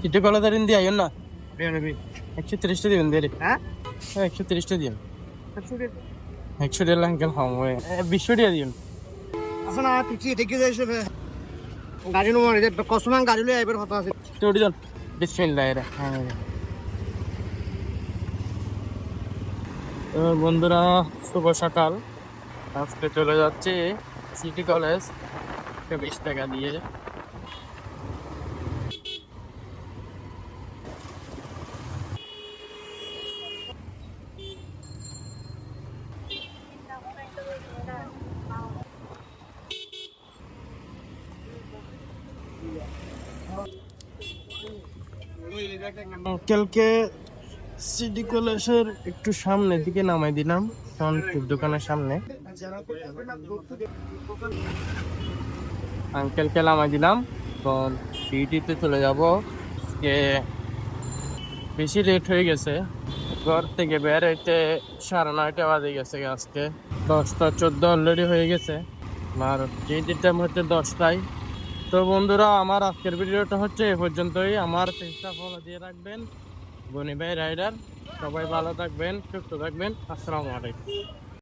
city কলেজের ইন্দি আইন না 130টা দিবেন দিলে হ্যাঁ 130টা দিন 100 টাকা আঙ্কেল কম হয় 20 টাকা দিন আছে না পিছিয়ে থেকে যাই সব গাড়ি নো মানে কসমান গাড়ি লই আইবার কথা আছে চড়ি যান বিসমিল্লাহির তো বন্ধুরা শুভ সকাল আজকে চলে যাচ্ছি সিটি কলেজ 20 টাকা দিয়ে আঙ্কেলকে সিটি কলেজের একটু সামনে দিকে নামাই দিলাম সনপুর দোকানের সামনে আঙ্কেলকে নামাই দিলাম এখন ডিউটিতে চলে যাব আজকে বেশি লেট হয়ে গেছে ঘর থেকে বের হইতে 9:30 বাজে গেছে আজকে 10:14 অলরেডি হয়ে গেছে আর ডিউটির হচ্ছে 10টায় তো বন্ধুরা আমার আজকের ভিডিওটা হচ্ছে এ পর্যন্তই আমার পেজটা ফলো দিয়ে রাখবেন গনি ভাই রাইডার সবাই ভালো থাকবেন সুস্থ থাকবেন আসসালামু আলাইকুম